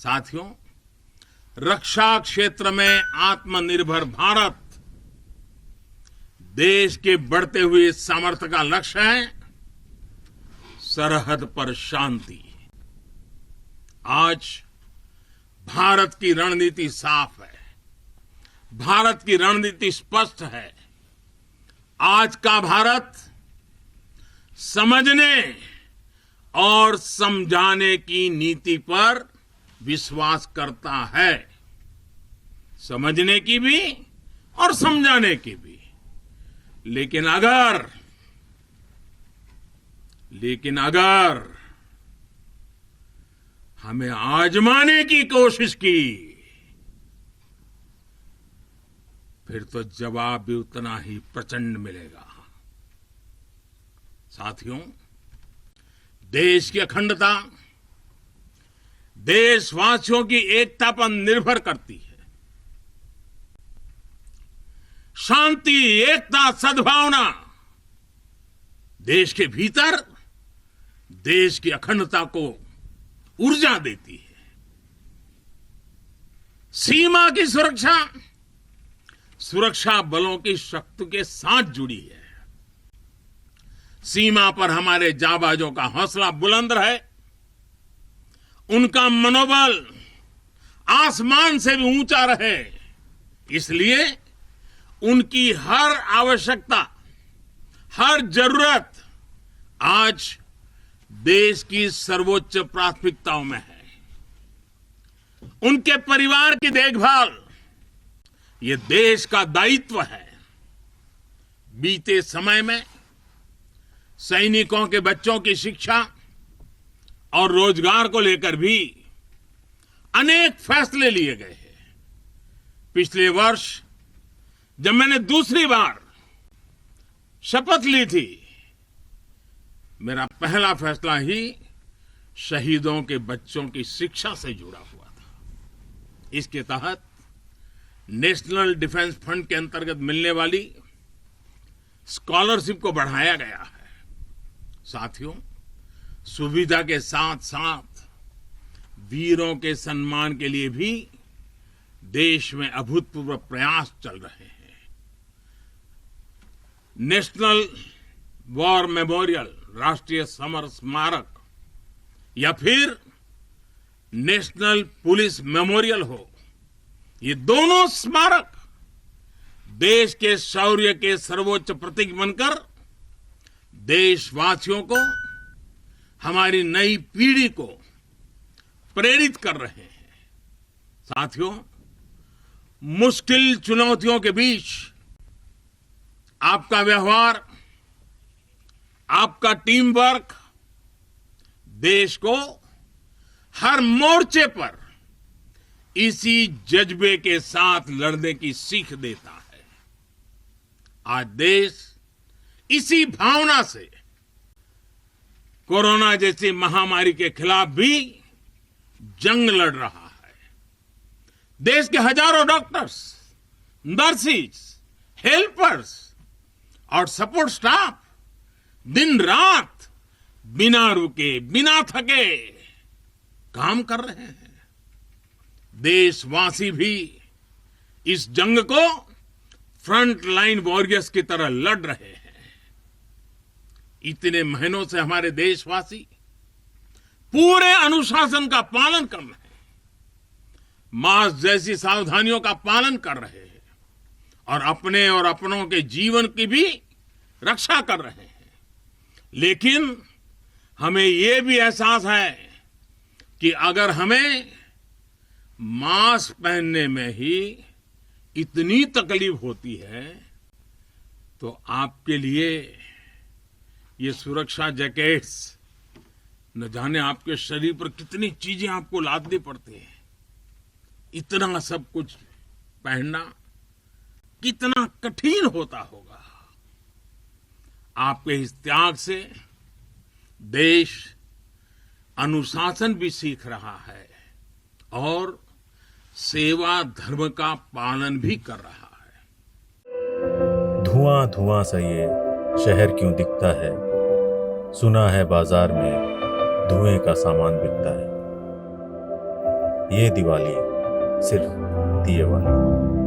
साथियों, रक्षा क्षेत्र में आत्मनिर्भर भारत देश के बढ़ते हुए सामर्थ्य का लक्ष्य है। सरहद पर शांति। आज भारत की रणनीति साफ है, भारत की रणनीति स्पष्ट है। आज का भारत समझने और समझाने की नीति पर विश्वास करता है, समझने की भी और समझाने की भी। लेकिन अगर हमें आजमाने की कोशिश की, फिर तो जवाब भी उतना ही प्रचंड मिलेगा। साथियों, देश की अखंडता देशवासियों की एकता पर निर्भर करती है। शांति, एकता, सद्भावना देश के भीतर देश की अखंडता को ऊर्जा देती है। सीमा की सुरक्षा सुरक्षा बलों की शक्ति के साथ जुड़ी है। सीमा पर हमारे जाबाजों का हौसला बुलंद रहे, उनका मनोबल आसमान से भी ऊंचा रहे, इसलिए उनकी हर आवश्यकता, हर जरूरत आज देश की सर्वोच्च प्राथमिकताओं में है। उनके परिवार की देखभाल ये देश का दायित्व है। बीते समय में सैनिकों के बच्चों की शिक्षा और रोजगार को लेकर भी अनेक फैसले लिए गए हैं। पिछले वर्ष जब मैंने दूसरी बार शपथ ली थी, मेरा पहला फैसला ही शहीदों के बच्चों की शिक्षा से जुड़ा हुआ था। इसके तहत नेशनल डिफेंस फंड के अंतर्गत मिलने वाली स्कॉलरशिप को बढ़ाया गया है। साथियों, सुविधा के साथ साथ वीरों के सम्मान के लिए भी देश में अभूतपूर्व प्रयास चल रहे हैं। नेशनल वॉर मेमोरियल, राष्ट्रीय समर स्मारक, या फिर नेशनल पुलिस मेमोरियल हो, ये दोनों स्मारक देश के शौर्य के सर्वोच्च प्रतीक बनकर देशवासियों को, हमारी नई पीढ़ी को प्रेरित कर रहे हैं। साथियों, मुश्किल चुनौतियों के बीच आपका व्यवहार, आपका टीम वर्क देश को हर मोर्चे पर इसी जज्बे के साथ लड़ने की सीख देता है। आज देश इसी भावना से कोरोना जैसी महामारी के खिलाफ भी जंग लड़ रहा है। देश के हजारों डॉक्टर्स, नर्सिस, हेल्पर्स और सपोर्ट स्टाफ दिन रात बिना रुके, बिना थके काम कर रहे हैं। देशवासी भी इस जंग को फ्रंट लाइन वॉरियर्स की तरह लड़ रहे हैं। इतने महीनों से हमारे देशवासी पूरे अनुशासन का पालन कर रहे हैं, मास्क जैसी सावधानियों का पालन कर रहे हैं और अपने और अपनों के जीवन की भी रक्षा कर रहे हैं। लेकिन हमें यह भी एहसास है कि अगर हमें मास्क पहनने में ही इतनी तकलीफ होती है, तो आपके लिए ये सुरक्षा जैकेट्स न जाने आपके शरीर पर कितनी चीजें आपको लादनी पड़ती हैं। इतना सब कुछ पहनना कितना कठिन होता होगा। आपके इस त्याग से देश अनुशासन भी सीख रहा है और सेवा धर्म का पालन भी कर रहा है। धुआं धुआं सा ये शहर क्यों दिखता है, सुना है बाजार में धुएं का सामान बिकता है। ये दिवाली सिर्फ दिए वाली।